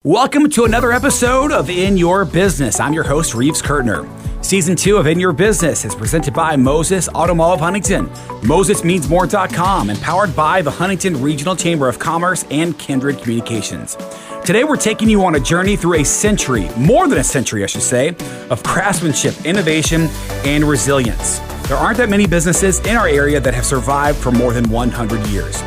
Welcome to another episode of In Your Business. I'm your host, Reeves Kirtner. Season 2 of In Your Business is presented by Moses Auto Mall of Huntington, MosesMeansMore.com, and powered by the Huntington Regional Chamber of Commerce and Kindred Communications. Today, we're taking you on a journey through a century, more than a century, I should say, of craftsmanship, innovation, and resilience. There aren't that many businesses in our area that have survived for more than 100 years.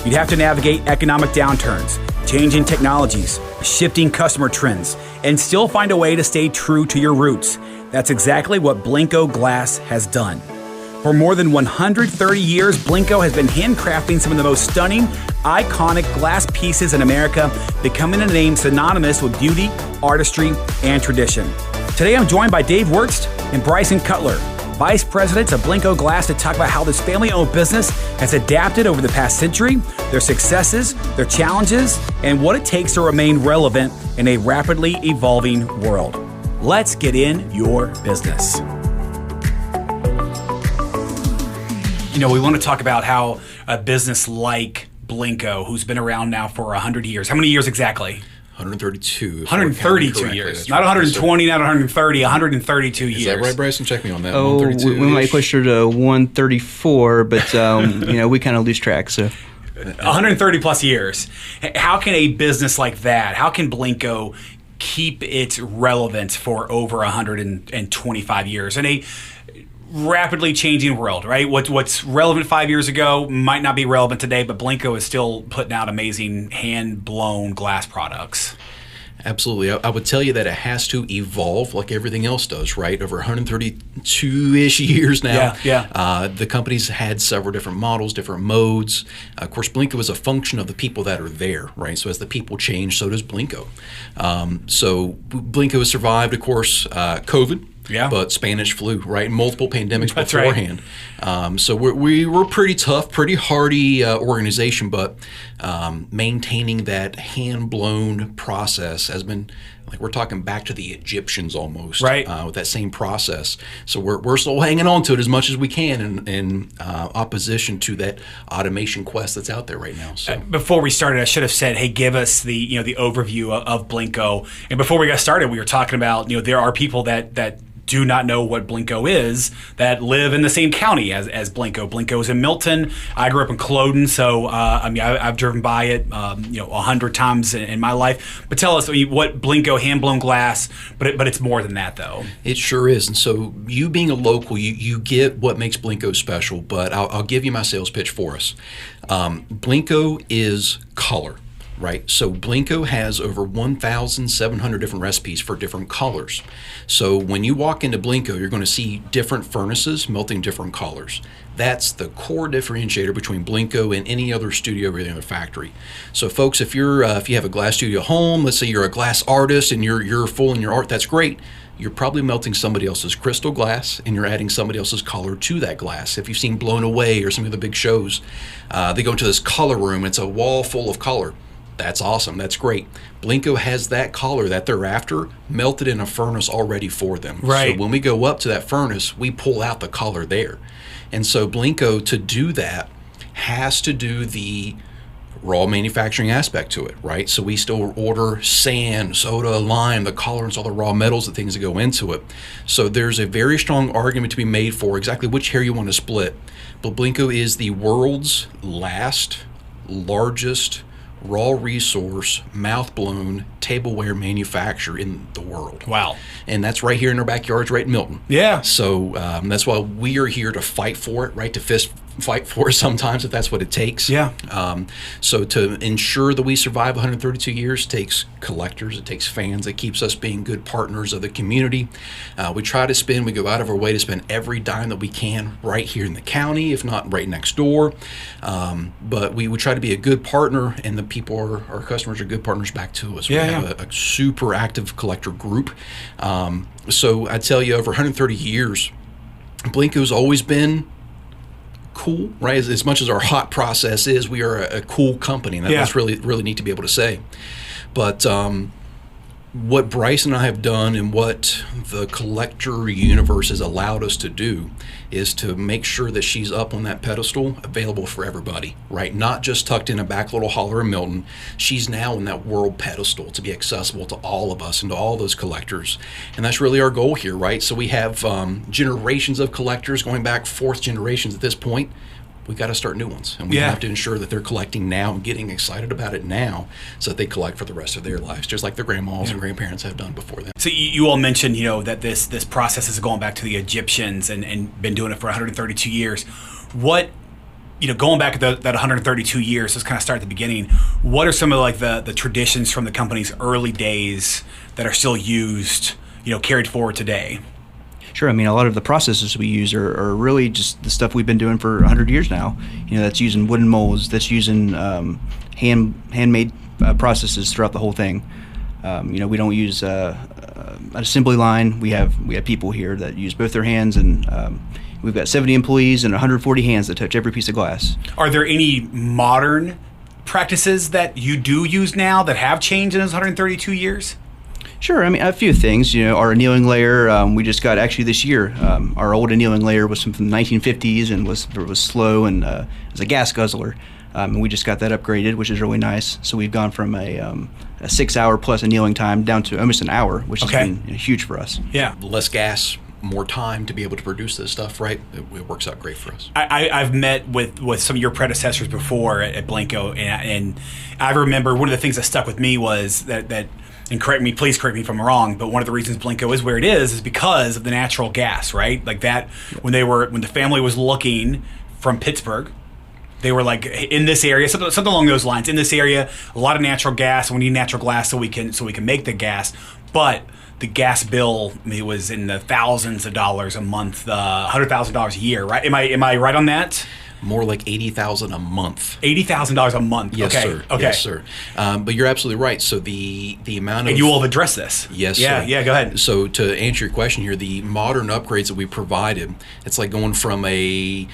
You'd have to navigate economic downturns, changing technologies, shifting customer trends, and still find a way to stay true to your roots. That's exactly what Blenko Glass has done. For more than 130 years, Blenko has been handcrafting some of the most stunning, iconic glass pieces in America, becoming a name synonymous with beauty, artistry, and tradition. Today, I'm joined by Dave Wertz and Bryson Cutler, Vice Presidents of Blenko Glass, to talk about how this family-owned business has adapted over the past century, their successes, their challenges, and what it takes to remain relevant in a rapidly evolving world. Let's get in your business. You know, we want to talk about how a business like Blenko, who's been around now for 100 years, how many years exactly? 132. 132 years. Not 120, not 130, 132 years. Is that right, Bryson? Check me on that. Oh, we might push her to 134, but we kind of lose track. So 130 plus years. How can a business like that, how can Blenko keep its relevance for over 125 years in a rapidly changing world, right? What's relevant 5 years ago might not be relevant today, but Blenko is still putting out amazing hand-blown glass products. Absolutely. I would tell you that it has to evolve like everything else does, right? Over 132-ish years now. Yeah. The company's had several different models, different modes. Of course, Blenko is a function of the people that are there, right? So as the people change, so does Blenko. So Blenko has survived, of course, COVID. Yeah. But Spanish flu, right? Multiple pandemics That's beforehand. Right. So we were pretty tough, pretty hardy organization, but maintaining that hand-blown process has been, like, we're talking back to the Egyptians almost, right? With that same process. So we're still hanging on to it as much as we can in opposition to that automation quest that's out there right now. So before we started, I should have said, hey, give us the overview of Blenko. And before we got started, we were talking about, there are people that do not know what Blenko is that live in the same county as Blenko. Blenko is in Milton. I grew up in Cloden, so I've driven by it 100 times in my life. But tell us what Blenko hand-blown glass, but it's more than that though. It sure is. And so you being a local, you get what makes Blenko special, but I'll give you my sales pitch for us. Blenko is color. Right, so Blenko has over 1,700 different recipes for different colors. So when you walk into Blenko, you're going to see different furnaces melting different colors. That's the core differentiator between Blenko and any other studio or any other factory. So folks, if you have a glass studio at home, let's say you're a glass artist and you're full in your art, that's great. You're probably melting somebody else's crystal glass and you're adding somebody else's color to that glass. If you've seen Blown Away or some of the big shows, they go into this color room and it's a wall full of color. That's awesome. That's great. Blenko has that color that they're after melted in a furnace already for them. Right. So when we go up to that furnace, we pull out the color there. And so Blenko, to do that, has to do the raw manufacturing aspect to it, right? So we still order sand, soda, lime, the colorants, all the raw metals, the things that go into it. So there's a very strong argument to be made for exactly which hair you want to split. But Blenko is the world's largest raw resource, mouth-blown tableware manufacturer in the world. Wow. And that's right here in our backyards, right in Milton. Yeah. So that's why we are here to fight for it, right? To fight for it sometimes if that's what it takes. Yeah. So to ensure that we survive 132 years takes collectors, it takes fans, it keeps us being good partners of the community. We go out of our way to spend every dime that we can right here in the county, if not right next door. But we try to be a good partner, and the people, our customers, are good partners back to us. We have a super active collector group. So I tell you, over 130 years, Blenko's always been cool, right? As much as our hot process is, we are a cool company, and that's really, really neat to be able to say. But what Bryson and I have done and what the collector universe has allowed us to do is to make sure that she's up on that pedestal, available for everybody, right? Not just tucked in a back little holler in Milton. She's now on that world pedestal to be accessible to all of us and to all those collectors. And that's really our goal here, right? So we have generations of collectors going back, fourth generations at this point. We got to start new ones, and we have to ensure that they're collecting now and getting excited about it now, so that they collect for the rest of their lives, just like their grandmas and grandparents have done before them. So you all mentioned, that this process is going back to the Egyptians and been doing it for 132 years. What, going back that 132 years, let's kind of start at the beginning. What are some of like the traditions from the company's early days that are still used, carried forward today? Sure. I mean, a lot of the processes we use are really just the stuff we've been doing for 100 years now. That's using wooden molds, that's using handmade processes throughout the whole thing. We don't use an assembly line. We have people here that use both their hands, and we've got 70 employees and 140 hands that touch every piece of glass. Are there any modern practices that you do use now that have changed in those 132 years? Sure. I mean, a few things. Our annealing layer, we just got actually this year. Our old annealing layer was from the 1950s and was slow and was a gas guzzler. And we just got that upgraded, which is really nice. So we've gone from a 6 hour plus annealing time down to almost an hour, which has been huge for us. Yeah. Less gas, more time to be able to produce this stuff, right? It works out great for us. I've met with some of your predecessors before at Blenko, and I remember one of the things that stuck with me was that and please correct me if I'm wrong, but one of the reasons Blenko is where it is because of the natural gas, right? Like that, when the family was looking from Pittsburgh, they were like, in this area, something along those lines, in this area, a lot of natural gas, and we need natural gas so we can make the gas. But the gas bill, it was in the thousands of dollars a month, $100,000 a year, right? Am I right on that? More like $80,000 a month. $80,000 a month. Yes, okay. sir. Okay. Yes, sir. But you're absolutely right. So the amount of... And you all have addressed this. Yes, yeah, sir. Yeah, go ahead. So to answer your question here, the modern upgrades that we provided, it's like going from a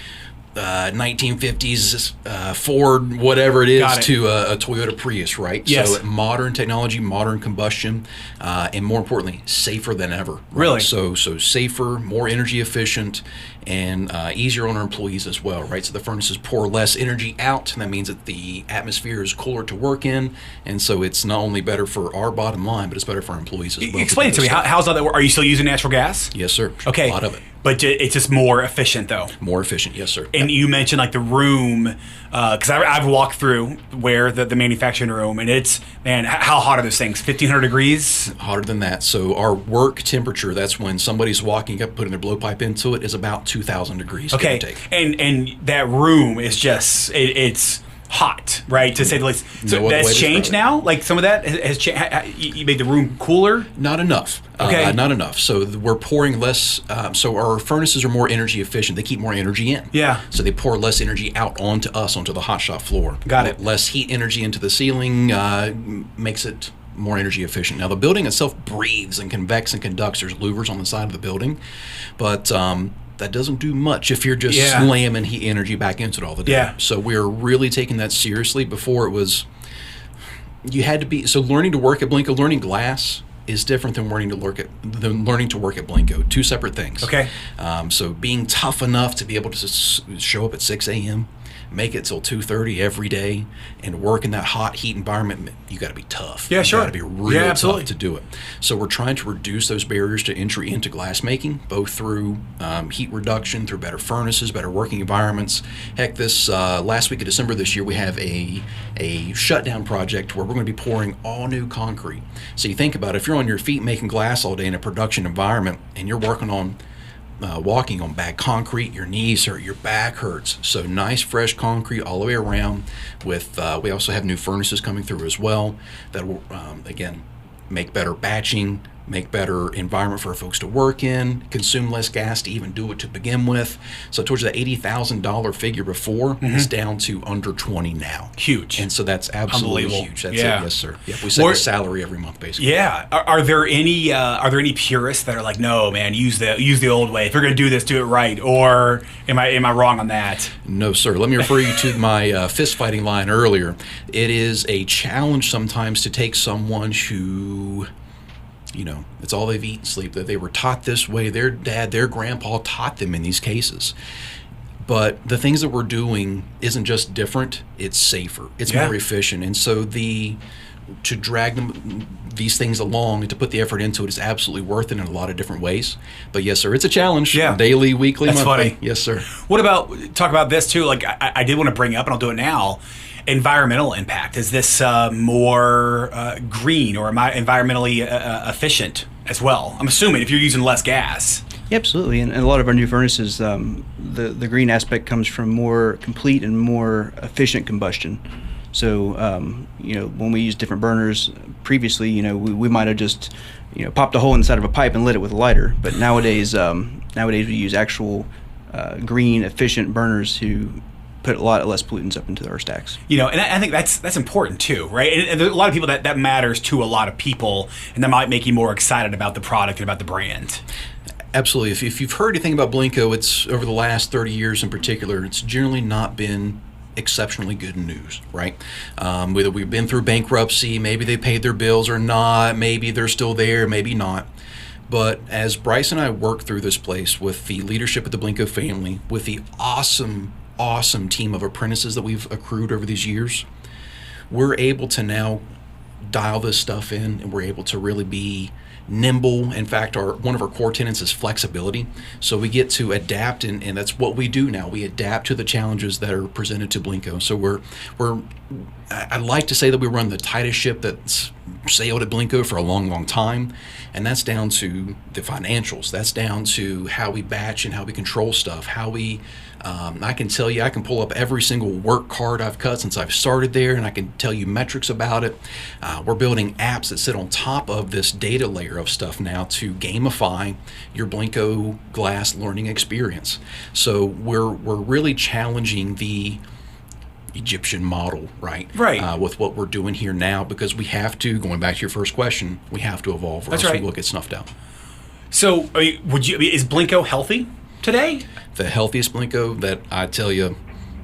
1950s Ford, whatever it is, to a Toyota Prius, right? Yes. So modern technology, modern combustion, and more importantly, safer than ever. Right? Really? So safer, more energy efficient, and easier on our employees as well, right? So the furnaces pour less energy out, and that means that the atmosphere is cooler to work in, and so it's not only better for our bottom line, but it's better for our employees as well. Explain it to me. How's that work? Are you still using natural gas? Yes, sir. Okay. A lot of it. But it's just more efficient, though. More efficient, yes, sir. And you mentioned like the room, because I've walked through where the manufacturing room, and it's, man, how hot are those things? 1,500 degrees? Hotter than that. So our work temperature, that's when somebody's walking up, putting their blowpipe into it, is about 2,000 degrees. Okay. Give or take. And that room is just, it's hot, right, to say the least. So that's changed now? Like some of that has changed? You made the room cooler? Not enough. Okay. Not enough. So we're pouring less. So our furnaces are more energy efficient. They keep more energy in. Yeah. So they pour less energy out onto us, onto the hot shop floor. Got it. Less heat energy into the ceiling makes it more energy efficient. Now the building itself breathes and convects and conducts. There's louvers on the side of the building, but that doesn't do much if you're just slamming heat energy back into it all the day. Yeah. So we're really taking that seriously. Before it was, you had to be, so learning to work at Blenko, learning glass is different than learning to work at Blenko. Two separate things. Okay. So being tough enough to be able to show up at 6 a.m., make it till 2:30 every day, and work in that hot heat environment, you got to be tough. Yeah, sure. You got to be really absolutely. tough to do it. So we're trying to reduce those barriers to entry into glass making, both through heat reduction, through better furnaces, better working environments. Heck, this last week of December this year, we have a shutdown project where we're going to be pouring all new concrete. So you think about it, if you're on your feet making glass all day in a production environment, and you're working on walking on bad concrete, your knees hurt, your back hurts. So nice fresh concrete all the way around. With we also have new furnaces coming through as well that will again make better batching, make better environment for our folks to work in, consume less gas to even do it to begin with. So towards that $80,000 figure before, it's down to under 20 now. Huge. And so that's absolutely huge. That's it, yes, sir. Yep, we set a salary every month, basically. Yeah. Are there any purists that are like, no, man, use the old way. If you're going to do this, do it right. Or am I wrong on that? No, sir. Let me refer you to my fist fighting line earlier. It is a challenge sometimes to take someone who It's all they've eaten, sleep. That they were taught this way. Their dad, their grandpa taught them in these cases. But the things that we're doing isn't just different; it's safer, it's more efficient, and so to drag these things along and to put the effort into it is absolutely worth it in a lot of different ways. But yes, sir, it's a challenge. Yeah. Daily, weekly, That's monthly. funny. Yes, sir. What about, talk about this too, like I did want to bring up, and I'll do it now, environmental impact. Is this more green or environmentally efficient as well? I'm assuming if you're using less gas. Yeah, absolutely. And a lot of our new furnaces, the green aspect comes from more complete and more efficient combustion. So, when we use different burners previously, we might have just, popped a hole inside of a pipe and lit it with a lighter. But nowadays we use actual green, efficient burners who put a lot less pollutants up into our stacks. And I think that's important too, right? And there's a lot of people that matters to a lot of people, and that might make you more excited about the product and about the brand. Absolutely. If you've heard anything about Blenko, it's over the last 30 years in particular, it's generally not been exceptionally good news, right? Whether we've been through bankruptcy, maybe they paid their bills or not, maybe they're still there, maybe not. But as Bryson and I work through this place with the leadership of the Blenko family, with the awesome team of apprentices that we've accrued over these years, we're able to now dial this stuff in, and we're able to really be nimble. In fact, one of our core tenets is flexibility. So we get to adapt, and that's what we do now. We adapt to the challenges that are presented to Blenko. So I like to say that we run the tightest ship that's sailed at Blenko for a long time, and that's down to the financials. That's down to how we batch and how we control stuff, how we I can tell you, I can pull up every single work card I've cut since I've started there, and I can tell you metrics about it. We're building apps that sit on top of this data layer of stuff now to gamify your Blenko Glass learning experience. So we're really challenging the Egyptian model, right? With what we're doing here now, because we have to, going back to your first question, we have to evolve, or else we will get snuffed out. So is Blenko healthy today? The healthiest Blenko that I tell you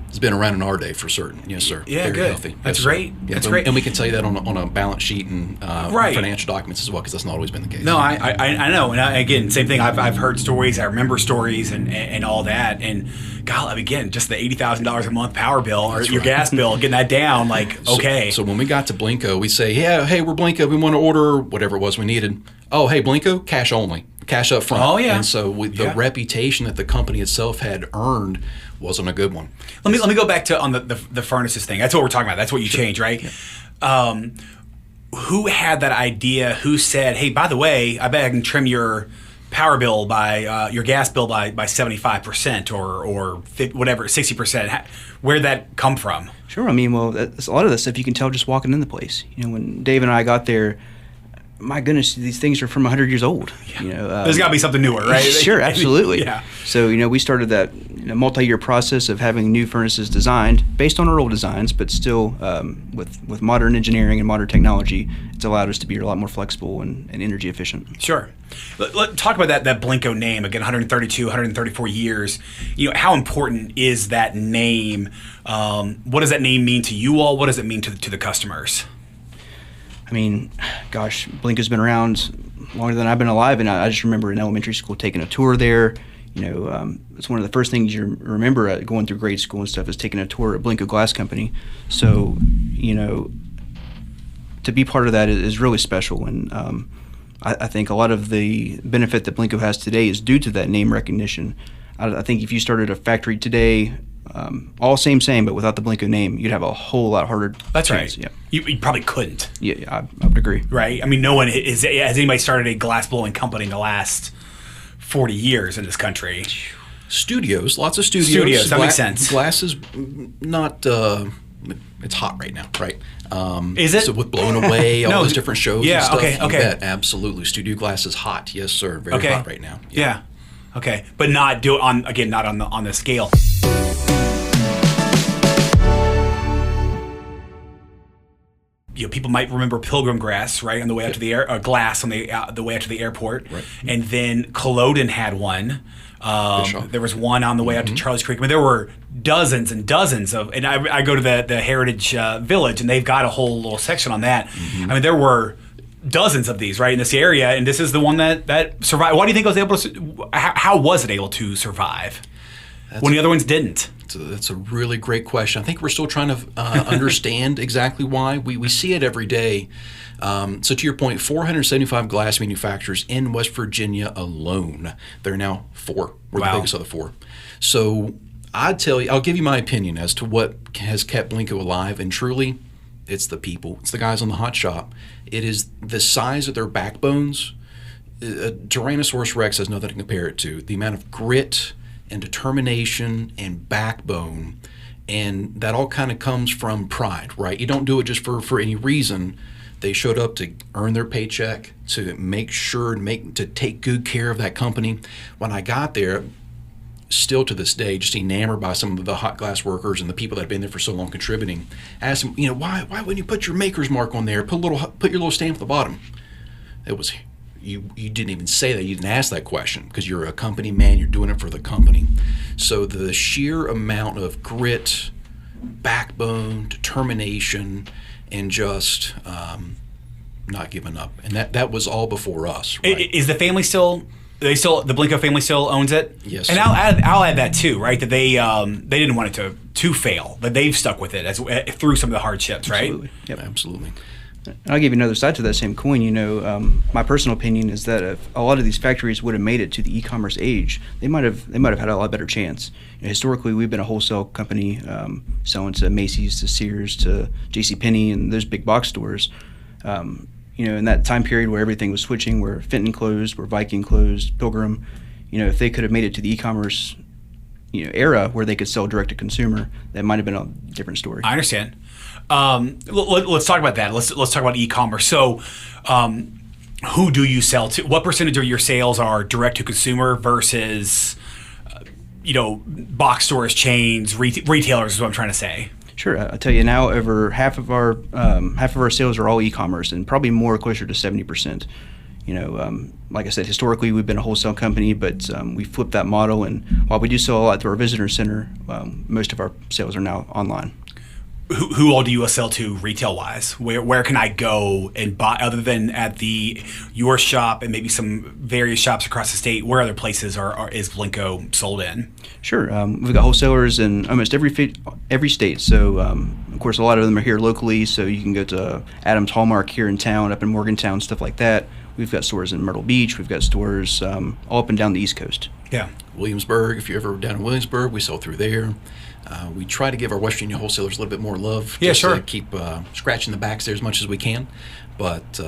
has been around in our day for certain. Yes, sir. Yeah, very good. Healthy. That's yes, great. Yeah, that's great. And we can tell you that on a balance sheet and financial documents as well, because that's not always been the case. No, I know. And again, same thing. I've heard stories. I remember stories and all that. And God, again, just the $80,000 a month power bill or your gas bill, getting that down, okay. So when we got to Blenko, we say, hey, we're Blenko. We want to order whatever it was we needed. Oh, hey, Blenko, cash only. Cash up front. Oh, yeah. And so the reputation that the company itself had earned wasn't a good one. Let me go back to on the furnaces thing. That's what we're talking about. That's what you changed, right? Yeah. Who had that idea? Who said, hey, by the way, I bet I can trim your power bill by your gas bill by 75% or 50, whatever, 60%? Where'd that come from? Sure. I mean, well, that's a lot of that stuff you can tell just walking in the place. When Dave and I got there, my goodness, these things are from 100 years old. Yeah. There's got to be something newer, right? Sure, absolutely. Yeah. So, we started that multi-year process of having new furnaces designed based on our old designs, but still with modern engineering and modern technology, it's allowed us to be a lot more flexible and energy efficient. Sure. Let's talk about that Blenko name. Again, 134 years. How important is that name? What does that name mean to you all? What does it mean to the customers? I mean, gosh, Blenko's been around longer than I've been alive, and I just remember in elementary school taking a tour there. It's one of the first things you remember going through grade school and stuff is taking a tour at Blenko Glass Company. So, to be part of that is really special, and I think a lot of the benefit that Blenko has today is due to that name recognition. I think if you started a factory today, all same, but without the Blenko name, you'd have a whole lot harder That's chance. right. Yeah. You probably couldn't. Yeah, I would agree. Right? I mean, no one has anybody started a glass blowing company in the last 40 years in this country. Studios, lots of studios. That makes sense. Glass is not, it's hot right now, right? Is it? So with Blown Away, all those different shows and stuff. Okay. You bet, absolutely. Studio glass is hot. Yes, sir. Very hot right now. Yeah. Okay. But not on the scale. People might remember Pilgrim Glass, right, on the way out to the glass on the way out to the airport, right. And then Culloden had one. There was one on the way out to Charles Creek. I mean, there were dozens and dozens of, and I go to the Heritage Village, and they've got a whole little section on that. I mean, there were dozens of these right in this area, and this is the one that survived. Why do you think it was able to? How was it able to survive when the other ones didn't? That's a really great question. I think we're still trying to understand exactly why. We see it every day. So to your point, 475 glass manufacturers in West Virginia alone. There are now 4. We're the biggest of the 4. So I'll give you my opinion as to what has kept Blenko alive, and truly, it's the people. It's the guys on the hot shop. It is the size of their backbones. A Tyrannosaurus Rex has nothing to compare it to. The amount of grit and determination and backbone, and that all kind of comes from pride, right? You don't do it just for any reason. They showed up to earn their paycheck, to make sure to take good care of that company. When I got there, still to this day, just enamored by some of the hot glass workers and the people that have been there for so long contributing. Asked them, why wouldn't you put your maker's mark on there? Put your little stamp at the bottom. It was you didn't even say that. You didn't ask that question because you're a company man. You're doing it for the company. So the sheer amount of grit, backbone, determination, and just not giving up, and that was all before us. Right? Is the family still? The Blenko family still owns it? Yes. And I'll add that too, right? That they didn't want it to fail, but they've stuck with it through some of the hardships, right? Absolutely. Yep. Absolutely. And I'll give you another side to that same coin. My personal opinion is that if a lot of these factories would have made it to the e-commerce age, they might have had a lot better chance. Historically, we've been a wholesale company, selling to Macy's, to Sears, to JCPenney, and those big box stores. In that time period where everything was switching, where Fenton closed, where Viking closed, Pilgrim, if they could have made it to the e-commerce, era where they could sell direct to consumer, that might have been a different story. I understand. Let's talk about that. Let's talk about e-commerce. So, who do you sell to? What percentage of your sales are direct to consumer versus, box stores, chains, retailers? Is what I'm trying to say. Sure, I'll tell you now. Over half of our sales are all e-commerce, and probably more, closer to 70%. Like I said, historically we've been a wholesale company, but we flipped that model, and while we do sell a lot through our visitor center, most of our sales are now online. Who all do you sell to retail wise? Where can I go and buy, other than at your shop and maybe some various shops across the state? Where other places is Blenko sold in? Sure, we've got wholesalers in almost every state. So of course a lot of them are here locally. So you can go to Adams Hallmark here in town, up in Morgantown, stuff like that. We've got stores in Myrtle Beach. We've got stores all up and down the East Coast. Yeah, Williamsburg. If you're ever down in Williamsburg, we sell through there. We try to give our West Virginia wholesalers a little bit more love. Yeah, sure. To keep scratching the backs there as much as we can. But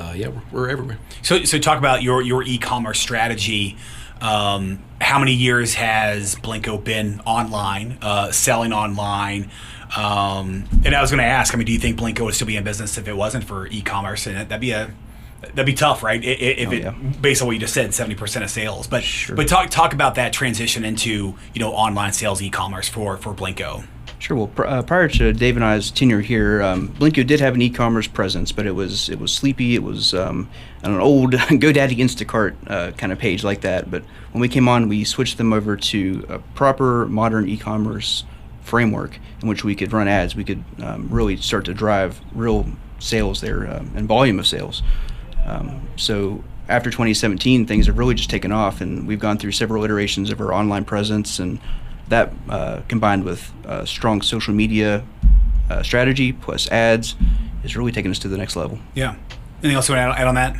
we're everywhere. So talk about your e-commerce strategy. How many years has Blenko been online, selling online? And I was going to ask, do you think Blenko would still be in business if it wasn't for e-commerce? And that'd be tough, right? Based on what you just said, 70% of sales. But sure. But talk about that transition into online sales, e-commerce for Blenko. Sure. Well, prior to Dave and I's tenure here, Blenko did have an e-commerce presence, but it was sleepy. It was an old GoDaddy Instacart kind of page like that. But when we came on, we switched them over to a proper modern e-commerce framework in which we could run ads. We could really start to drive real sales there and volume of sales. So after 2017, things have really just taken off, and we've gone through several iterations of our online presence, and that combined with strong social media strategy plus ads is really taking us to the next level. Yeah. Anything else you want to add on that?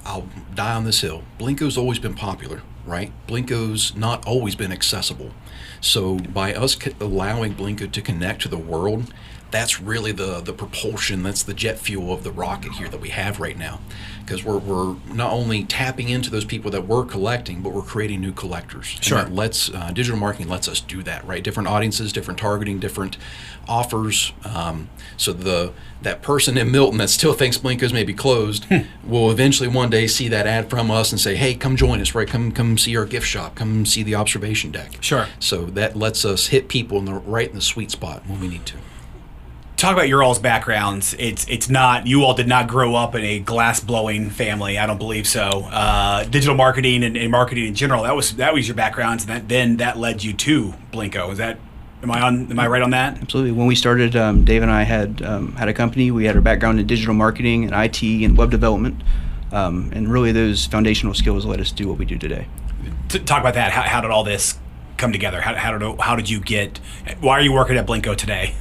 I'll die on this hill. Blenko's always been popular, right? Blenko's not always been accessible. So by us allowing Blenko to connect to the world, that's really the propulsion, that's the jet fuel of the rocket here that we have right now. Because we're not only tapping into those people that we're collecting, but we're creating new collectors. Sure. And digital marketing lets us do that, right? Different audiences, different targeting, different offers. So that person in Milton that still thinks Blenko's may be closed will eventually one day see that ad from us and say, hey, come join us, right? Come see our gift shop. Come see the observation deck. Sure. So that lets us hit people right in the sweet spot when we need to. Talk about your all's backgrounds. It's not, you all did not grow up in a glass blowing family. I don't believe so. Digital marketing and marketing in general, that was your background, and then that led you to Blenko. Am I right on that? Absolutely. When we started, Dave and I had a company. We had our background in digital marketing and IT and web development, and really those foundational skills let us do what we do today. Talk about that. How did all this come together? How did you get? Why are you working at Blenko today?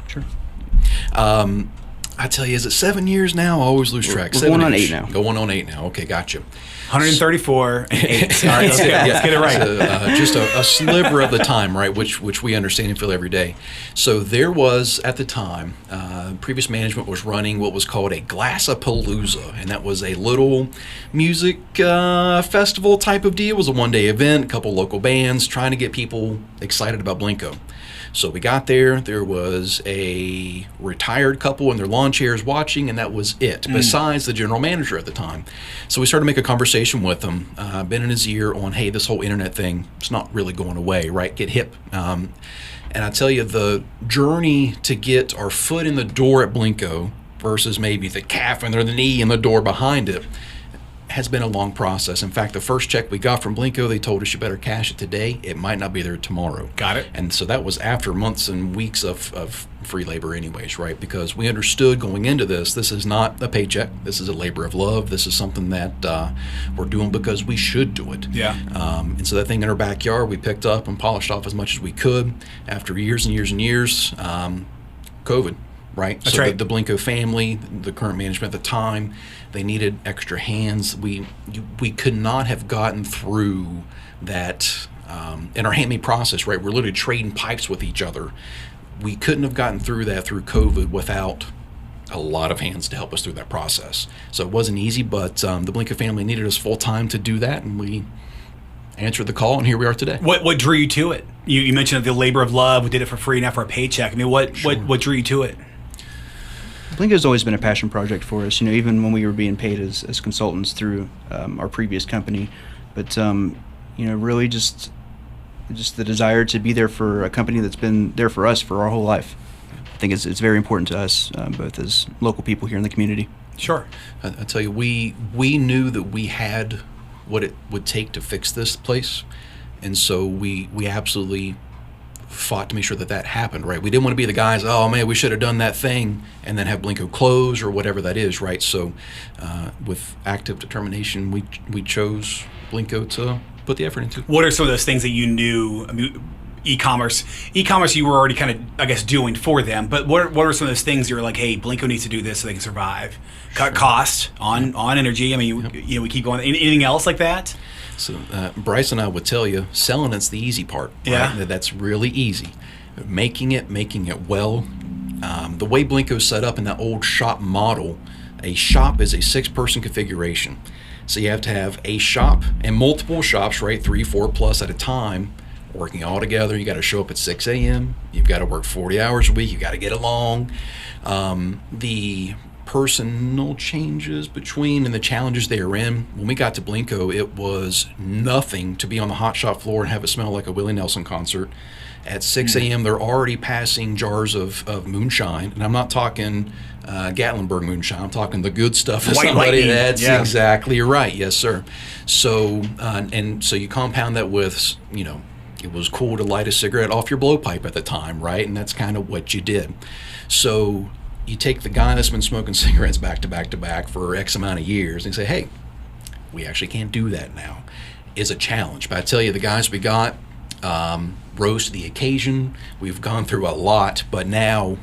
Sure. I tell you, is it 7 years now? I always lose track. We're going on 8 now. Going on 8 now. Okay, gotcha. 134 and 8. All right, let's get it right. So, just a sliver of the time, right, which we understand and feel every day. So there was, at the time, previous management was running what was called a Glass-a-Palooza, and that was a little music festival type of deal. It was a one-day event, a couple local bands trying to get people excited about Blenko. So we got there. There was a retired couple in their lawn chairs watching, and that was it, besides the general manager at the time. So we started to make a conversation with him, been in his ear on, hey, this whole internet thing, it's not really going away, right? Get hip. And I tell you, the journey to get our foot in the door at Blenko versus maybe the calf and the knee in the door behind it has been a long process. In fact, the first check we got from Blenko, they told us you better cash it today. It might not be there tomorrow. Got it. And so that was after months and weeks of free labor anyways, right? Because we understood going into this is not a paycheck. This is a labor of love. This is something that we're doing because we should do it. Yeah. And so that thing in our backyard, we picked up and polished off as much as we could. After years and years and years, COVID. Right. That's so right. The Blenko family, the current management at the time, they needed extra hands. We could not have gotten through that in our handmade process. Right. We're literally trading pipes with each other. We couldn't have gotten through that through COVID without a lot of hands to help us through that process. So it wasn't easy, but the Blenko family needed us full time to do that, and we answered the call, and here we are today. What drew you to it? You mentioned the labor of love. We did it for free, not for a paycheck. I mean, what drew you to it? Blenko's always been a passion project for us, even when we were being paid as consultants through our previous company. But, really just the desire to be there for a company that's been there for us for our whole life. I think it's very important to us, both as local people here in the community. Sure. I tell you, we knew that we had what it would take to fix this place, and so we absolutely fought to make sure that happened, right? We didn't want to be the guys, oh man, we should have done that thing, and then have Blenko close or whatever that is, right? So with active determination, we chose Blenko to put the effort into. What are some of those things that you knew? I mean, e-commerce you were already kind of, I guess, doing for them, but what are some of those things you were like, hey, Blenko needs to do this so they can survive? Cut cost on energy. I mean, we keep going. Anything else like that? So Bryson and I would tell you, selling it's the easy part. Right? Yeah. That's really easy. Making it well. The way Blenko's set up in that old shop model, a shop is a 6-person configuration. So you have to have a shop and multiple shops, right? 3, 4 plus at a time, working all together. You got to show up at 6 a.m. You've got to work 40 hours a week. You got to get along. The personal changes between and the challenges they are in. When we got to Blenko, it was nothing to be on the hot shop floor and have it smell like a Willie Nelson concert. At 6 a.m., they're already passing jars of moonshine, and I'm not talking Gatlinburg moonshine. I'm talking the good stuff. White Somebody lightning. that's Yeah. exactly right. Yes, sir. So and so you compound that with, it was cool to light a cigarette off your blowpipe at the time, right? And that's kind of what you did. So you take the guy that's been smoking cigarettes back to back to back for X amount of years and say, hey, we actually can't do that now. Is a challenge. But I tell you, the guys we got rose to the occasion. We've gone through a lot, but now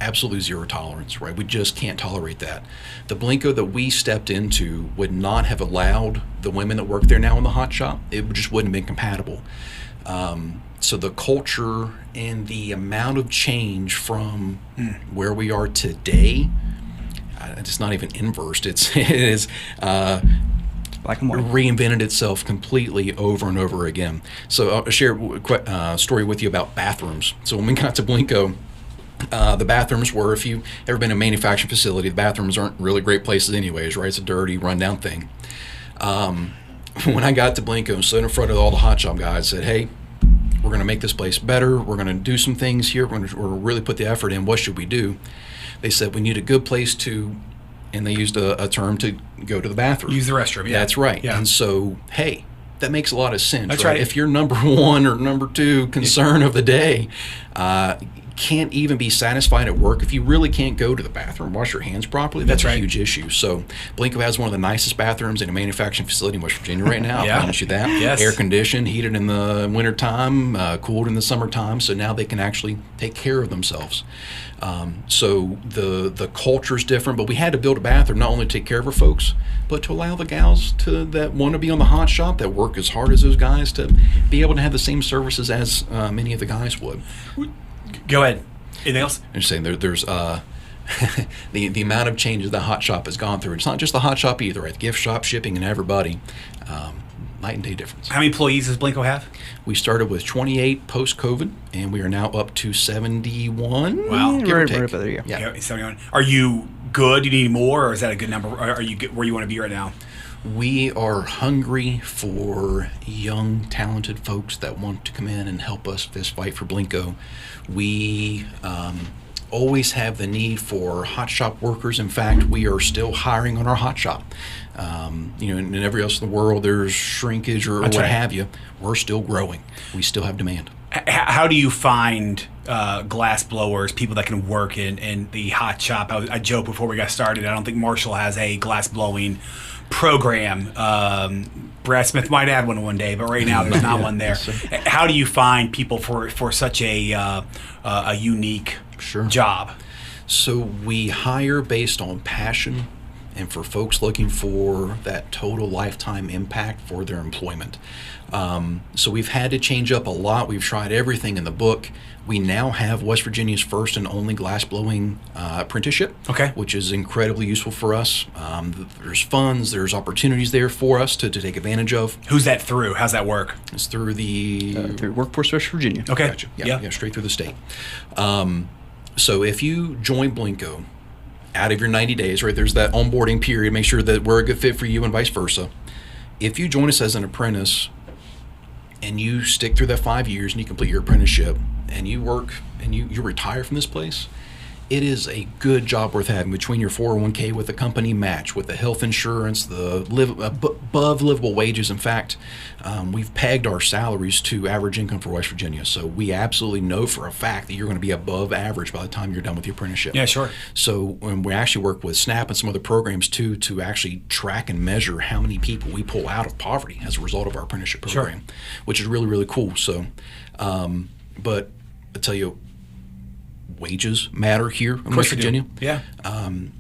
absolute zero tolerance, right? We just can't tolerate that. The Blenko that we stepped into would not have allowed the women that work there now in the hot shop. It just wouldn't have been compatible. So the culture and the amount of change from where we are today, it's not even inversed. It is Black and white. reinvented itself completely over and over again. So I'll share a story with you about bathrooms. So when we got to Blenko, the bathrooms were, if you've ever been in a manufacturing facility, the bathrooms aren't really great places anyways, right? It's a dirty, rundown thing. When I got to Blenko and stood in front of all the hot shop guys, said, hey, we're going to make this place better. We're going to do some things here. We're going to really put the effort in. What should we do? They said, we need a good place to, and they used a term to go to the bathroom. Use the restroom, yeah. That's right. Yeah. And so, hey, that makes a lot of sense. That's right. If you're number one or number two concern of the day, can't even be satisfied at work, if you really can't go to the bathroom, wash your hands properly, that's right. a huge issue. So Blenko has one of the nicest bathrooms in a manufacturing facility in West Virginia right now. Yeah. I promise you that. Yes. Air conditioned, heated in the wintertime, cooled in the summertime, so now they can actually take care of themselves. So the culture's different, but we had to build a bathroom not only to take care of our folks, but to allow the gals that want to be on the hot shop, that work as hard as those guys, to be able to have the same services as many of the guys would. Go ahead. Anything else? I'm just saying there's the amount of changes the hot shop has gone through. It's not just the hot shop either, right? The gift shop, shipping, and everybody. Night and day difference. How many employees does Blenko have? We started with 28 post-COVID, and we are now up to 71. Wow. We're up there, yeah. Yeah. 71. Are you good? Do you need more, or is that a good number? Are you good where you want to be right now? We are hungry for young, talented folks that want to come in and help us this fight for Blenko. We always have the need for hot shop workers. In fact, we are still hiring on our hot shop. In every else in the world, there's shrinkage or what have you. We're still growing. We still have demand. How do you find glass blowers, people that can work in the hot shop? I joked before we got started, I don't think Marshall has a glass blowing program. Brad Smith might add one day, but right now there's not one there. How do you find people for such a unique job? So we hire based on passion and for folks looking for that total lifetime impact for their employment. So we've had to change up a lot. We've tried everything in the book. We now have West Virginia's first and only glassblowing apprenticeship, which is incredibly useful for us. There's funds, there's opportunities there for us to take advantage of. Who's that through? How's that work? It's through through Workforce West Virginia. Okay. Gotcha. Yeah, straight through the state. So if you join Blenko out of your 90 days, right, there's that onboarding period, make sure that we're a good fit for you and vice versa. If you join us as an apprentice and you stick through that 5 years and you complete your apprenticeship and you work and you retire from this place, it is a good job worth having between your 401k with the company match, with the health insurance, the above livable wages. In fact, we've pegged our salaries to average income for West Virginia. So we absolutely know for a fact that you're going to be above average by the time you're done with your apprenticeship. Yeah, sure. So we actually work with SNAP and some other programs too to actually track and measure how many people we pull out of poverty as a result of our apprenticeship program, which is really, really cool. So, but I tell you, wages matter here in West Virginia. Yeah.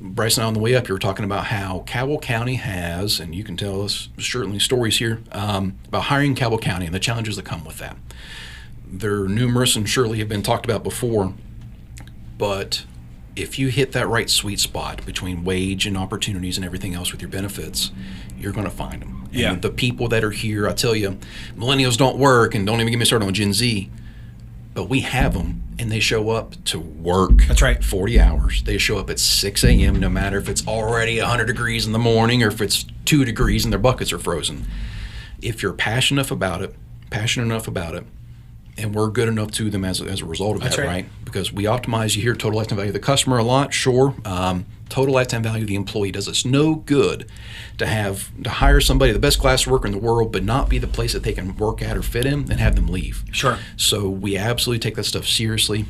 Bryson, on the way up, you were talking about how Cabell County has, and you can tell us certainly stories here, about hiring Cabell County and the challenges that come with that. They're numerous and surely have been talked about before, but if you hit that right sweet spot between wage and opportunities and everything else with your benefits, you're going to find them. Yeah. And the people that are here, I tell you, millennials don't work, and don't even get me started on Gen Z, but we have them, and they show up to work. That's right. 40 hours. They show up at 6 a.m. no matter if it's already 100 degrees in the morning or if it's 2 degrees and their buckets are frozen. If you're passionate enough about it, and we're good enough to them as a result of that, right? Because we optimize, you hear total lifetime value of the customer a lot, sure. Total lifetime value of the employee does us no good to hire somebody, the best class worker in the world, but not be the place that they can work at or fit in and have them leave. Sure. So we absolutely take that stuff seriously.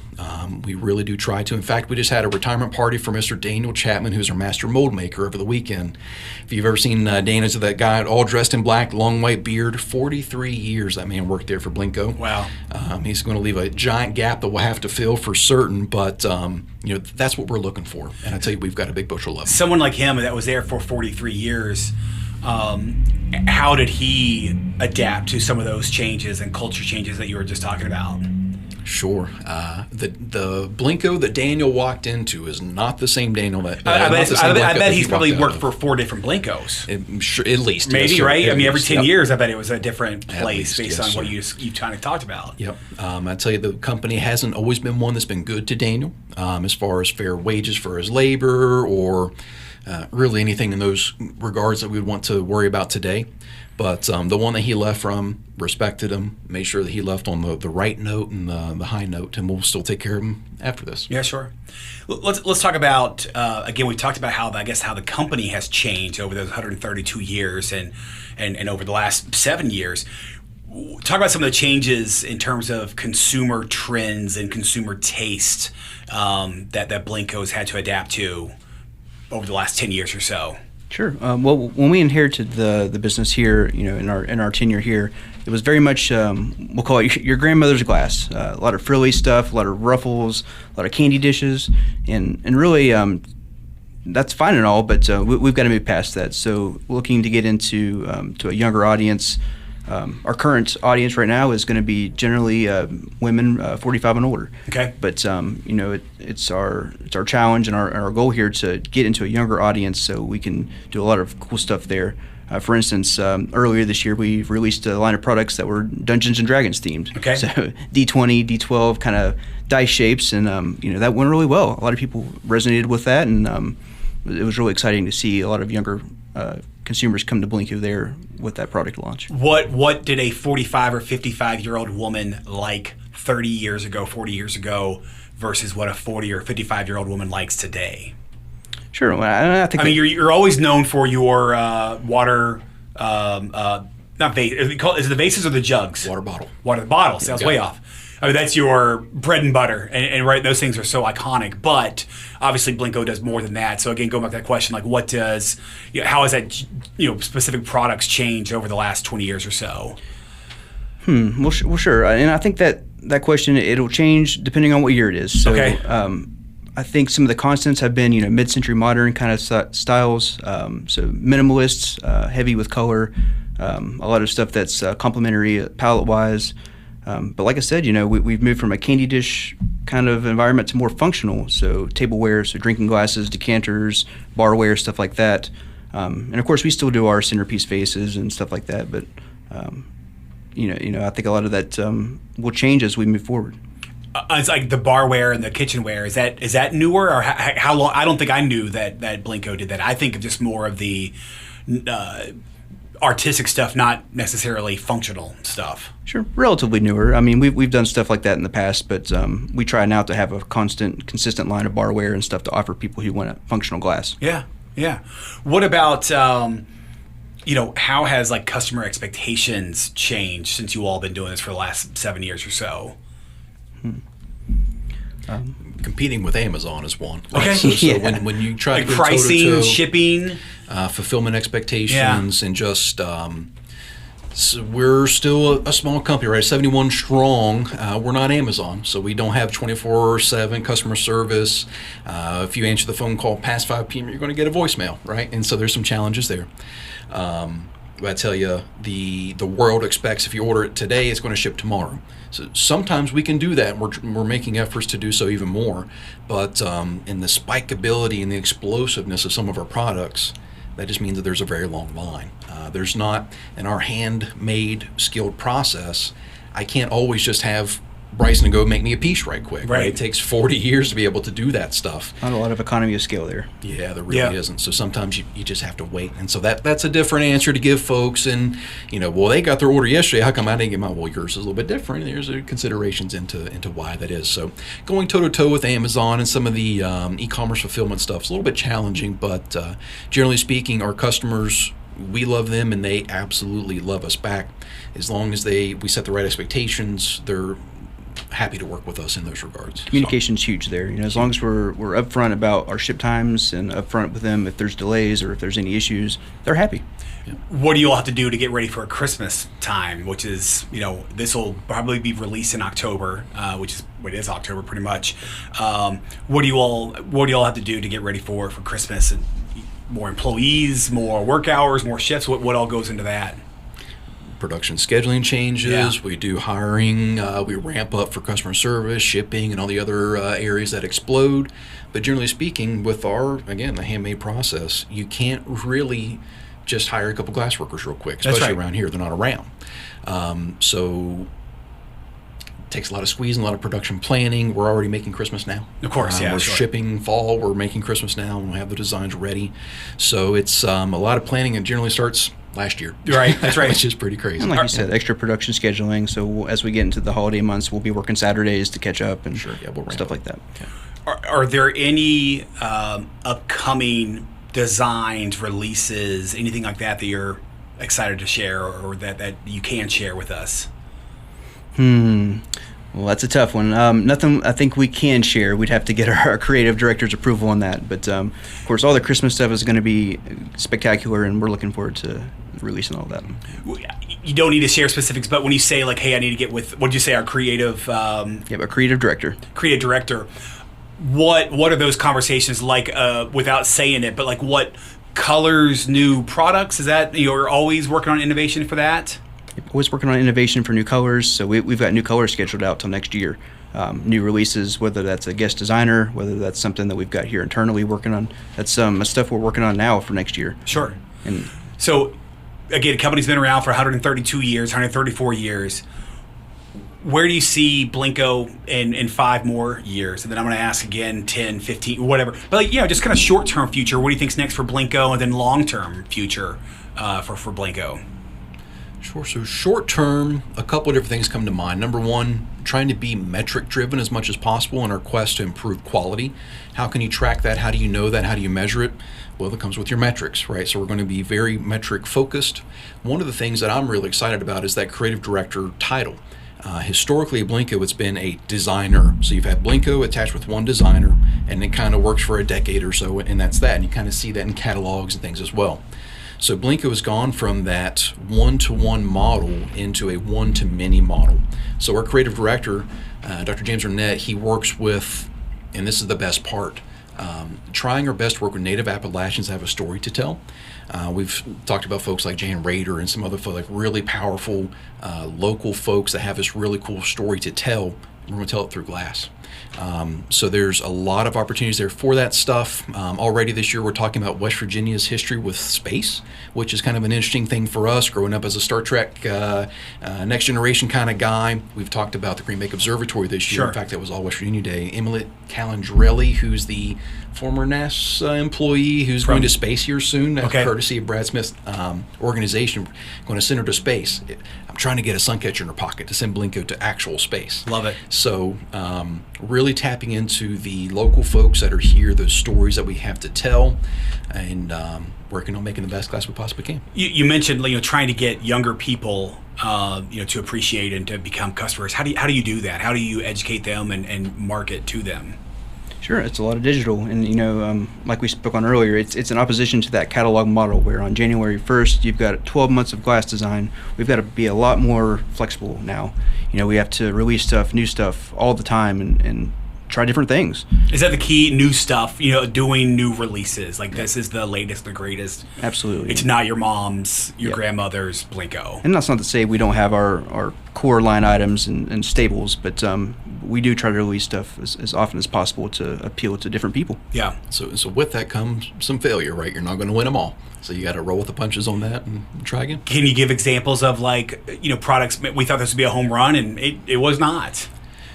We really do try to. In fact, we just had a retirement party for Mr. Daniel Chapman, who's our master mold maker, over the weekend. If you've ever seen Dana's, that guy all dressed in black, long white beard, 43 years that man worked there for Blenko. Wow. He's going to leave a giant gap that we'll have to fill for certain, but that's what we're looking for. And I tell you, we've got a big bushel of it. Someone like him that was there for 43 years, how did he adapt to some of those changes and culture changes that you were just talking about? Sure. The Blenko that Daniel walked into is not the same Daniel that I bet he's probably worked for for 4 different Blenkos. At least. Maybe, yes, right? I mean, every 10 years, I bet it was a different place least, based yes, on what sir. you kind of talked about. Yep. I tell you, the company hasn't always been one that's been good to Daniel as far as fair wages for his labor or really anything in those regards that we would want to worry about today. But the one that he left from, respected him, made sure that he left on the right note and the high note, and we'll still take care of him after this. Yeah, sure. Let's talk about again. We talked about how the company has changed over those 132 years and over the last 7 years. Talk about some of the changes in terms of consumer trends and consumer taste that Blenko's had to adapt to over the last 10 years or so. Sure. Well, when we inherited the business here, in our tenure here, it was very much we'll call it your grandmother's glass. A lot of frilly stuff, a lot of ruffles, a lot of candy dishes, and really that's fine and all, but we've got to move past that. So looking to get into to a younger audience. Our current audience right now is going to be generally women 45 and older. Okay. But it's our challenge and our goal here to get into a younger audience so we can do a lot of cool stuff there. For instance, earlier this year we released a line of products that were Dungeons and Dragons themed. Okay. So D20, D12 kind of dice shapes, and that went really well. A lot of people resonated with that, and it was really exciting to see a lot of younger consumers come to Blenko there with that product launch. What did a 45 or 55-year-old woman like 30 years ago, 40 years ago, versus what a 40 or 55-year-old woman likes today? Sure. Well, I think. I mean, you're always known for your water, not vase. Is it the vases or the jugs? Water bottle. Water bottles. I was way off. I mean, that's your bread and butter, and right, those things are so iconic. But obviously, Blenko does more than that. So again, going back to that question, like, how has that, specific products changed over the last 20 years or so? Well, sure. And I think that question, it'll change depending on what year it is. So, okay. I think some of the constants have been, mid-century modern kind of styles. So minimalists, heavy with color, a lot of stuff that's complementary palette-wise. But like I said, we've moved from a candy dish kind of environment to more functional. So tableware, so drinking glasses, decanters, barware, stuff like that. And of course, we still do our centerpiece vases and stuff like that. But I think a lot of that will change as we move forward. It's like the barware and the kitchenware. Is that newer, or how long? I don't think I knew that Blenko did that. I think of just more of the artistic stuff, not necessarily functional stuff. Sure, relatively newer. I mean, we've done stuff like that in the past, but we try now to have a consistent line of barware and stuff to offer people who want a functional glass. Yeah. What about how has customer expectations changed since you all been doing this for the last 7 years or so? Competing with Amazon is one. Right? Okay. So when you try to go pricing, toe-to-toe, shipping, fulfillment expectations, and just so we're still a small company, right? 71 strong. We're not Amazon, so we don't have 24/7 customer service. If you answer the phone call past 5 p.m., you're going to get a voicemail, right? And so there's some challenges there. I tell you, the world expects if you order it today, it's going to ship tomorrow. So sometimes we can do that. We're making efforts to do so even more. But in the spikeability and the explosiveness of some of our products, that just means that there's a very long line. There's not, in our handmade skilled process, I can't always just have Bryson go make me a piece right quick. Right. It takes 40 years to be able to do that stuff. Not a lot of economy of scale there. Yeah, there really isn't. So sometimes you just have to wait. And so that's a different answer to give folks. And, they got their order yesterday. How come I didn't get mine? Well, yours is a little bit different. There's considerations into why that is. So going toe-to-toe with Amazon and some of the e-commerce fulfillment stuff is a little bit challenging. But generally speaking, our customers, we love them and they absolutely love us back. As long as we set the right expectations, they're happy to work with us in those regards. Communication's huge there. As long as we're upfront about our ship times and upfront with them if there's delays or if there's any issues, they're happy. Yeah. What do you all have to do to get ready for Christmas time, which is, this will probably be released in October, it is October pretty much. What do you all have to do to get ready for Christmas? And more employees, more work hours, more shifts? What all goes into that? Production scheduling changes, we do hiring, we ramp up for customer service, shipping, and all the other areas that explode. But generally speaking, with the handmade process, you can't really just hire a couple glass workers real quick, especially around here. They're not around. So takes a lot of squeezing, a lot of production planning. We're already making Christmas now. Of course, yeah. We're sure. shipping fall. We're making Christmas now, and we have the designs ready. So it's a lot of planning, and generally starts last year. Right, that's right. Which is pretty crazy. And like you said, extra production scheduling. So as we get into the holiday months, we'll be working Saturdays to catch up and we'll stuff like that. Yeah. Are there any upcoming designs, releases, anything like that you're excited to share, or that you can share with us? Well, that's a tough one. Nothing I think we can share. We'd have to get our creative director's approval on that. But, of course, all the Christmas stuff is going to be spectacular, and we're looking forward to releasing all that. You don't need to share specifics, but when you say, like, hey, I need to get with, what did you say, our creative... a creative director. Creative director. What are those conversations like, without saying it, but, like, what colors, new products? Is that, you're always working on innovation for that? Always working on innovation for new colors, so we've got new colors scheduled out till next year. New releases, whether that's a guest designer, whether that's something that we've got here internally working on. That's stuff we're working on now for next year. Sure. And so, again, the company's been around for 132 years, 134 years. Where do you see Blenko in 5 more years? And then I'm going to ask again, 10, 15, whatever. But, like, just kind of short-term future. What do you think's next for Blenko, and then long-term future for Blenko? Sure. So short term, a couple of different things come to mind. Number one, trying to be metric driven as much as possible in our quest to improve quality. How can you track that? How do you know that? How do you measure it? Well, it comes with your metrics, right? So we're going to be very metric focused. One of the things that I'm really excited about is that creative director title. Historically at Blenko, it's been a designer. So you've had Blenko attached with one designer, and it kind of works for a decade or so, and that's that. And you kind of see that in catalogs and things as well. So Blenko has gone from that one-to-one model into a one-to-many model. So our creative director, Dr. James Arnett, he works with, and this is the best part, trying our best to work with native Appalachians that have a story to tell. We've talked about folks like Jan Rader and some other folks, like really powerful local folks that have this really cool story to tell. We're going to tell it through glass. So there's a lot of opportunities there for that stuff. Already this year we're talking about West Virginia's history with space, which is kind of an interesting thing for us growing up as a Star Trek Next Generation kind of guy. We've talked about the Green Bay Observatory this year. Sure. In fact, that was all West Virginia Day. Emily Calandrelli, who's the former NASA employee who's going to space here soon, courtesy of Brad Smith's organization, going to send her to space. I'm trying to get a suncatcher in her pocket to send Blenko to actual space. Love it. So really tapping into the local folks that are here, those stories that we have to tell, and working on making the best glass we possibly can. You mentioned trying to get younger people to appreciate and to become customers. How do you do that? How do you educate them and market to them? Sure, it's a lot of digital, and like we spoke on earlier, it's in opposition to that catalog model where on January 1st you've got 12 months of glass design. We've got to be a lot more flexible now. We have to release new stuff all the time and try different things. Is that the key? New stuff, doing new releases, like this is the latest, the greatest. Absolutely. It's not your mom's, your grandmother's Blenko. And that's not to say we don't have our core line items and staples, but we do try to release stuff as often as possible to appeal to different people. Yeah. So with that comes some failure, right? You're not going to win them all. So you got to roll with the punches on that and try again. Can you give examples of products we thought this would be a home run and it was not?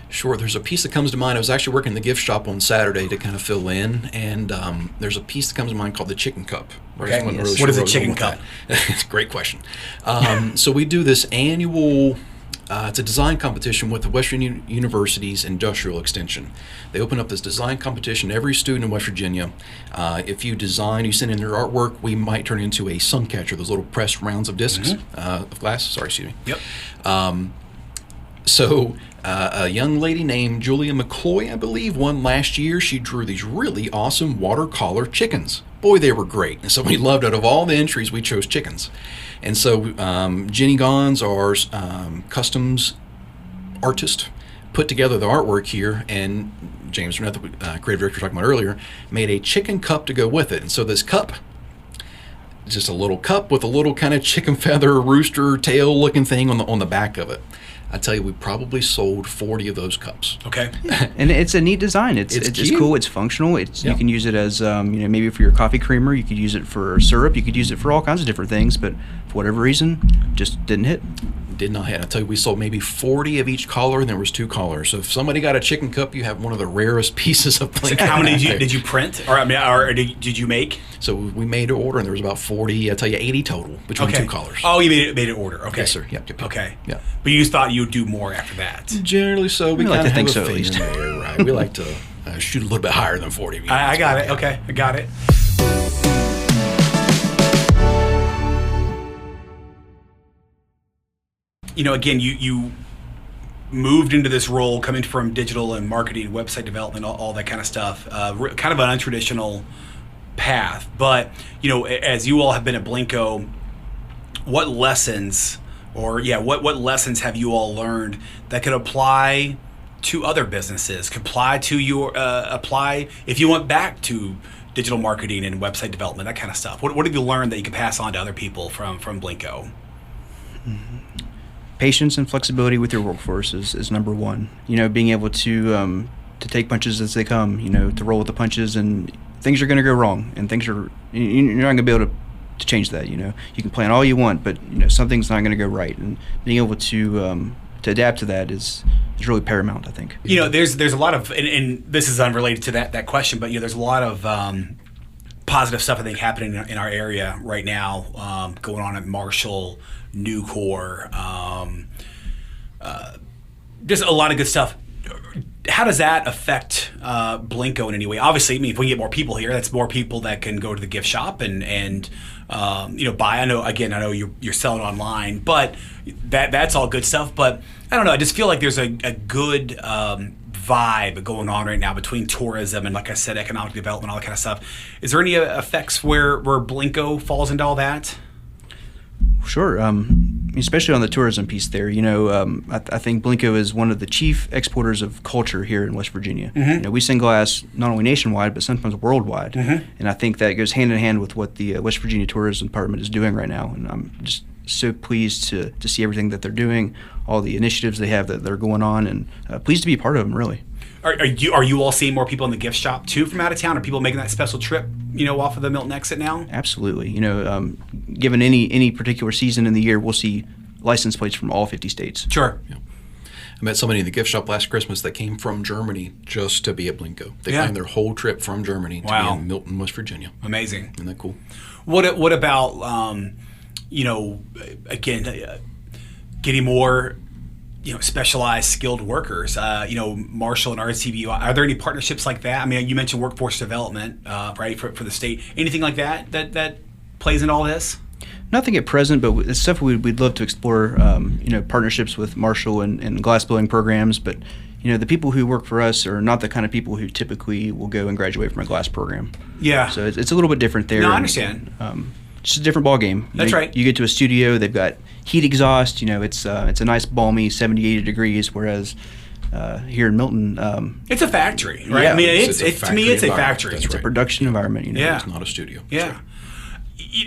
Sure. There's a piece that comes to mind. I was actually working in the gift shop on Saturday to kind of fill in, and there's a piece that comes to mind called the chicken cup. Okay. What is a chicken cup? It's a great question. So we do this annual, it's a design competition with the West Virginia University's Industrial Extension. They open up this design competition. Every student in West Virginia, if you design, you send in your artwork, we might turn it into a sun catcher, those little pressed rounds of discs of glass. Sorry, excuse me. Yep. So a young lady named Julia McCloy, I believe, won last year. She drew these really awesome watercolor chickens. Boy, they were great. And so we loved, out of all the entries, we chose chickens. And so Jenny Gons, our customs artist, put together the artwork here, and James Arnett, the creative director we were talking about earlier, made a chicken cup to go with it. And so this cup, just a little cup with a little kind of chicken feather, rooster tail looking thing on the back of it. I tell you, we probably sold 40 of those cups. Okay. And it's a neat design. It's cool. It's functional. You can use it as maybe for your coffee creamer. You could use it for syrup. You could use it for all kinds of different things. But for whatever reason, just didn't hit. Did not have. I tell you, we sold maybe 40 of each collar, and there was 2 collars. So if somebody got a chicken cup, you have one of the rarest pieces of Blenko. So how many did you print, or did you make? So we made an order, and there was about 40. I tell you, 80 total between 2 collars. Oh, you made an order. Okay, yes, sir. Yep. Okay. Yeah. But you just thought you would do more after that. Generally, so we like kind to of think have a so, at figure least. there, right? We like to shoot a little bit higher than 40. I got it. Okay, I got it. Again, you moved into this role coming from digital and marketing, website development, all that kind of stuff. Kind of an untraditional path. But, as you all have been at Blenko, what lessons what lessons have you all learned that could apply to other businesses, could apply to apply if you went back to digital marketing and website development, that kind of stuff? What have you learned that you could pass on to other people from Blenko? Patience and flexibility with your workforce is number one. Being able to take punches as they come. To roll with the punches, and things are going to go wrong, and you're not going to be able to change that. You can plan all you want, but something's not going to go right, and being able to adapt to that is really paramount, I think. There's a lot of, and this is unrelated to that question, but there's a lot of positive stuff I think happening in our area right now, going on at Marshall, Nucor, just a lot of good stuff. How does that affect Blenko in any way? Obviously, if we get more people here, that's more people that can go to the gift shop and buy. I know you're selling online, but that's all good stuff. But I don't know. I just feel like there's a good vibe going on right now between tourism and, like I said, economic development, all that kind of stuff. Is there any effects where Blenko falls into all that? Sure, especially on the tourism piece there. I think Blenko is one of the chief exporters of culture here in West Virginia. Mm-hmm. We send glass not only nationwide, but sometimes worldwide. Mm-hmm. And I think that goes hand in hand with what the West Virginia Tourism Department is doing right now. And I'm just so pleased to see everything that they're doing, all the initiatives they have that are going on, and pleased to be a part of them, really. Are you all seeing more people in the gift shop too from out of town? Are people making that special trip, off of the Milton exit now? Absolutely. Given any particular season in the year, we'll see license plates from all 50 states. Sure. Yeah. I met somebody in the gift shop last Christmas that came from Germany just to be at Blenko. They planned their whole trip from Germany to be in Milton, West Virginia. Amazing. Isn't that cool? What about again, getting more specialized, skilled workers? Marshall and RCBU. Are there any partnerships like that? You mentioned workforce development, right, for the state. Anything like that plays into all this? Nothing at present, but it's stuff we'd love to explore. Partnerships with Marshall and glass blowing programs. But the people who work for us are not the kind of people who typically will go and graduate from a glass program. Yeah. So it's a little bit different there. No, I understand. Just a different ball game. That's right. You get to a studio, they've got heat exhaust. It's a nice balmy 70, 80 degrees, whereas here in Milton, it's a factory, right? Yeah. It's to me, it's a factory. That's it's right. a production environment. Yeah. It's not a studio. Yeah.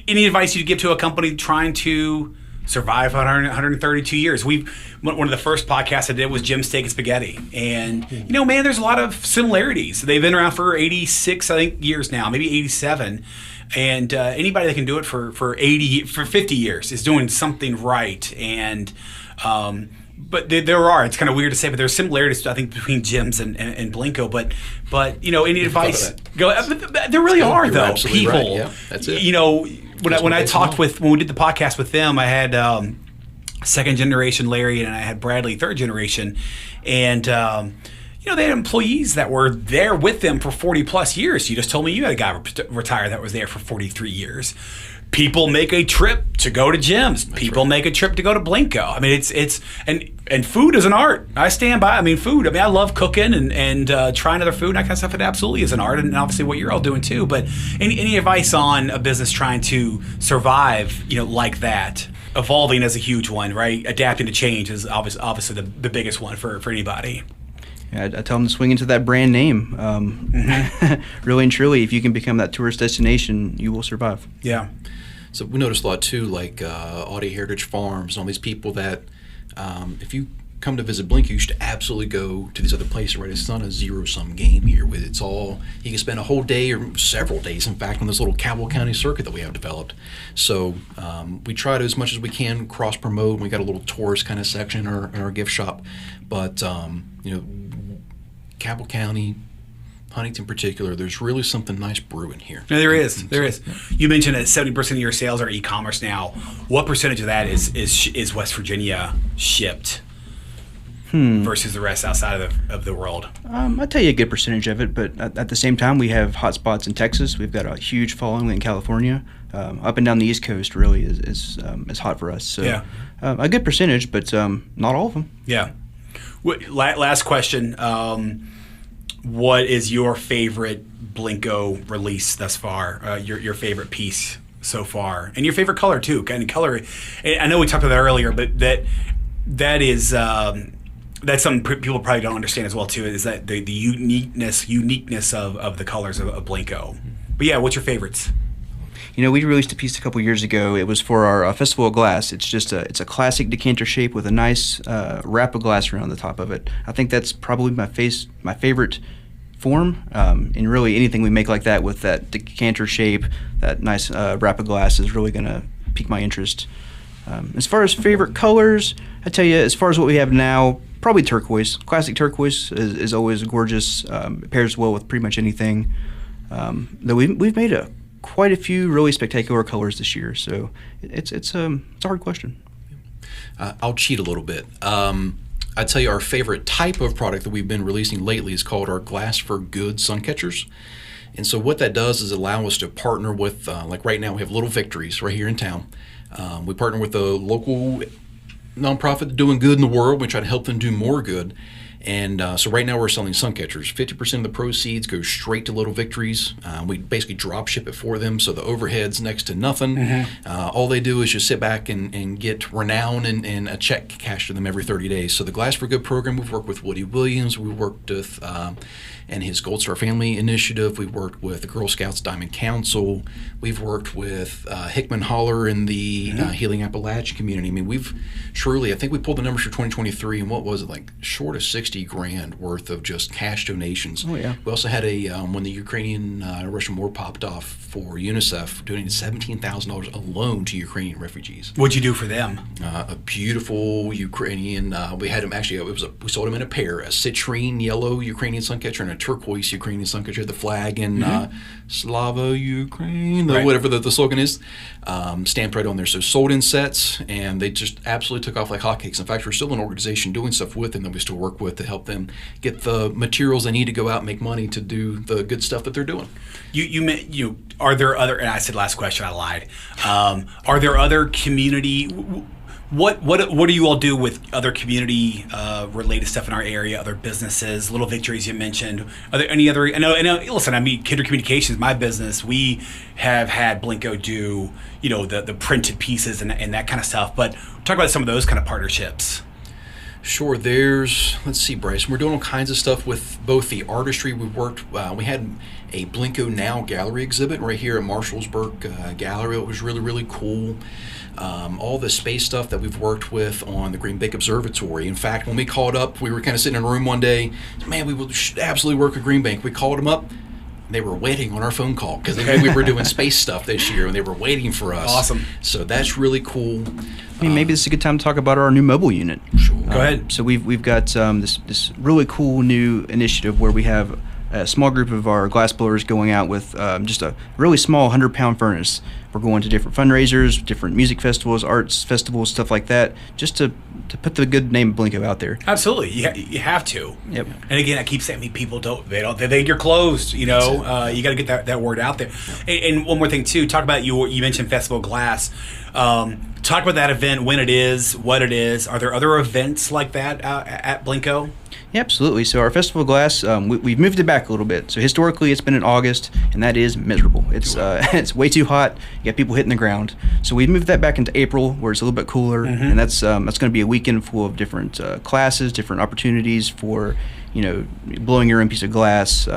Any advice you'd give to a company trying to survive 132 years? One of the first podcasts I did was Jim Steak and Spaghetti, and there's a lot of similarities. They've been around for 86, I think, years now, maybe 87. And anybody that can do it for 50 years is doing something right. And but there are. It's kind of weird to say, but there's similarities, I think, between Jim's and Blenko. But any advice? There really are, You're though. People. Right. Yeah, that's it. When we did the podcast with them, I had second generation Larry and I had Bradley, third generation, and they had employees that were there with them for 40 plus years. You just told me you had a guy retire that was there for 43 years. People make a trip to go to Jim's. People make a trip to go to Blenko. It's and food is an art. I stand by. Food. I love cooking and trying other food and that kind of stuff. It absolutely is an art, and obviously what you're all doing too. But any advice on a business trying to survive, like that? Evolving is a huge one, right? Adapting to change is obviously the biggest one for anybody. Yeah, I tell them to swing into that brand name. Really and truly, if you can become that tourist destination, you will survive. Yeah. So we noticed a lot too, like Audi Heritage Farms and all these people that if you come to visit Blenko, you should absolutely go to these other places, right? It's not a zero-sum game here. It's all, you can spend a whole day or several days, in fact, on this little Cowell County circuit that we have developed. So we try to, as much as we can, cross-promote. We got a little tourist kind of section in our gift shop. But, Cowell County, Huntington in particular, there's really something nice brewing here. No, there is. There is. You mentioned that 70% of your sales are e-commerce now. What percentage of that is West Virginia shipped versus the rest outside of the world? I'll tell you a good percentage of it, but at the same time, we have hot spots in Texas. We've got a huge following in California. Up and down the East Coast really is hot for us. So yeah. A good percentage, but not all of them. Yeah. Last question. What is your favorite Blenko release thus far? Your favorite piece so far, and your favorite color too. Kind of color. I know we talked about that earlier, but that is that's something people probably don't understand as well too. Is that the uniqueness of the colors of Blenko? But yeah, what's your favorites? We released a piece a couple years ago. It was for our Festival of Glass. It's just it's a classic decanter shape with a nice wrap of glass around the top of it. I think that's probably my favorite form. And really anything we make like that with that decanter shape, that nice wrap of glass is really going to pique my interest. As far as favorite colors, I tell you, as far as what we have now, probably turquoise. Classic turquoise is always gorgeous. It pairs well with pretty much anything. Though we've made quite a few really spectacular colors this year, so it's a hard question. I'll cheat a little bit. I'd tell you our favorite type of product that we've been releasing lately is called our Glass for Good sun catchers. And so what that does is allow us to partner with, like right now we have Little Victories right here in town. We partner with a local nonprofit doing good in the world. We try to help them do more good. And so right now we're selling sun catchers. 50% of the proceeds go straight to Little Victories. We basically drop ship it for them, so the overhead's next to nothing. Mm-hmm. All they do is just sit back and get renown and a check cashed to them every 30 days. So the Glass for Good program, we've worked with Woody Williams. We worked with and his Gold Star Family Initiative. We've worked with the Girl Scouts Diamond Council. We've worked with Hickman Holler and the Healing Appalachian community. I mean, we've truly, I think we pulled the numbers for 2023, and what was it, like short of $60,000 worth of just cash donations. Oh, yeah. We also had when the Ukrainian-Russian war popped off for UNICEF, donated $17,000 alone to Ukrainian refugees. What'd you do for them? A beautiful Ukrainian, we had them actually, we sold them in a pair, a citrine yellow Ukrainian suncatcher and a turquoise Ukrainian suncatcher, the flag in Slava Ukraine, right. Whatever the slogan is, stamped right on there. So sold in sets, and they just absolutely took off like hotcakes. In fact, we're still an organization doing stuff with them that we still work with to help them get the materials they need to go out and make money to do the good stuff that they're doing. Are there other, and I said last question, I lied. Are there other community, what do you all do with other community related stuff in our area, other businesses, Little Victories you mentioned? Are there any other, I know, listen, I mean, Kinder Communications, my business, we have had Blenko do, the printed pieces and that kind of stuff, but talk about some of those kind of partnerships. Sure. Let's see, Bryson, we're doing all kinds of stuff with both the artistry. We had a Blenko Now gallery exhibit right here at Marshallsburg Gallery. It was really, really cool. All the space stuff that we've worked with on the Green Bank Observatory. In fact, when we called up, we were kind of sitting in a room one day, man, we should absolutely work with Green Bank. We called them up. They were waiting on our phone call because they knew we were doing space stuff this year, and they were waiting for us. Awesome. So that's really cool. I mean, maybe this is a good time to talk about our new mobile unit. Sure. Go ahead. So we've got this really cool new initiative where we have a small group of our glass blowers going out with just a really small 100-pound furnace. We're going to different fundraisers, different music festivals, arts festivals, stuff like that, just to put the good name of Blenko out there. Absolutely, you have to. Yep. And again, I keep saying, people they think you're closed. You got to get that word out there. And one more thing too, talk about you mentioned Festival of Glass. Talk about that event, when it is, what it is. Are there other events like that at Blenko? Yeah, absolutely. So our Festival of Glass, we've moved it back a little bit. So historically, it's been in August, and that is miserable. It's it's way too hot. You got people hitting the ground. So we moved that back into April, where it's a little bit cooler, and that's going to be a weekend full of different classes, different opportunities for blowing your own piece of glass.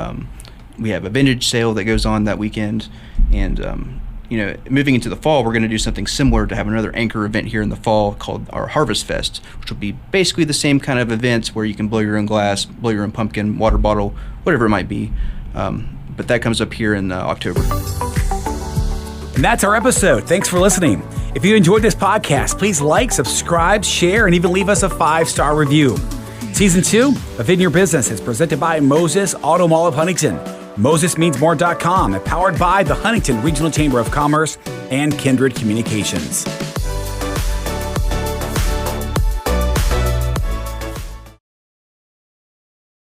We have a vintage sale that goes on that weekend, and moving into the fall, we're going to do something similar to have another anchor event here in the fall called our Harvest Fest, which will be basically the same kind of events where you can blow your own glass, blow your own pumpkin, water bottle, whatever it might be. But that comes up here in October. And that's our episode. Thanks for listening. If you enjoyed this podcast, please like, subscribe, share, and even leave us a 5-star review. Season 2 of In Your Business is presented by Moses Auto Mall of Huntington, MosesMeansMore.com, and powered by the Huntington Regional Chamber of Commerce and Kindred Communications.